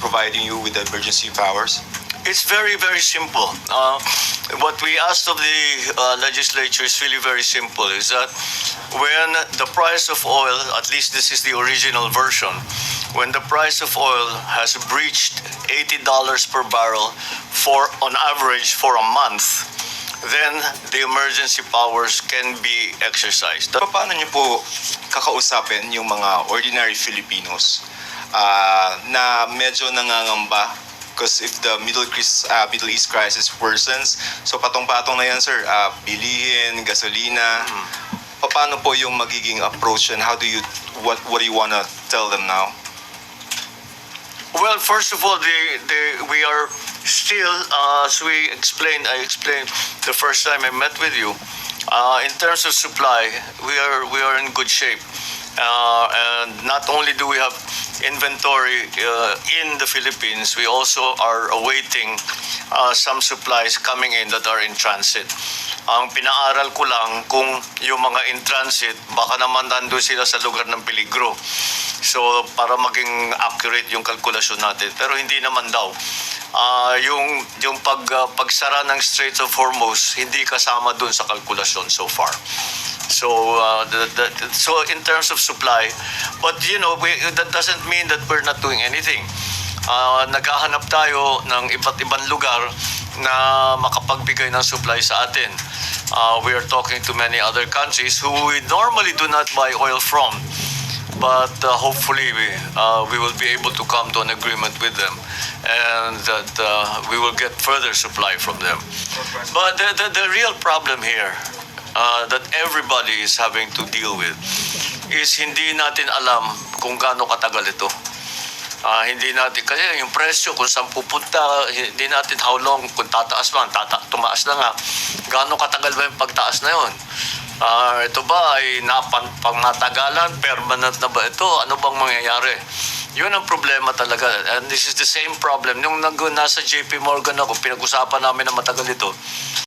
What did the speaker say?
providing you with emergency powers? It's very, very simple. What we asked of the legislature is really very simple, is that when the price of oil, at least this is the original version, when the price of oil has breached $80 per barrel on average for a month, then the emergency powers can be exercised. Paano niyo po kakausapin yung mga ordinary Filipinos na medyo nangangamba? Because if the Middle East crisis worsens, so patong-patong na yan, sir. Bilihin, gasolina. Paano po yung magiging approach, and what do you wanna tell them now? Well, first of all, we are still, as I explained the first time I met with you, in terms of supply, we are in good shape. And not only do we have inventory in the Philippines, we also are awaiting some supplies coming in that are in transit. Ang pinaaral ko lang kung yung mga in transit, baka naman nandun sila sa lugar ng peligro. So, para maging accurate yung kalkulasyon natin. Pero hindi naman daw. Yung pagsara ng Straits of Hormuz, hindi kasama dun sa kalkulasyon so far. So, so in terms of supply, but that doesn't mean that we're not doing anything. Naghahanap tayo ng iba't ibang lugar na makapagbigay ng supply sa atin. We are talking to many other countries who we normally do not buy oil from. But hopefully we will be able to come to an agreement with them, and that we will get further supply from them. But the real problem here that everybody is having to deal with is hindi natin alam kung gaano katagal ito. Hindi natin, kasi yung presyo kung saan pupunta, hindi natin how long, kung tataas man, tumaas na nga, gaano katagal ba yung pagtaas na yun? Ito ba ay pangmatagalan, permanent na ba ito? Ano bang mangyayari? Yun ang problema talaga. And this is the same problem. Nung nasa JP Morgan ako, pinag-usapan namin na matagal ito.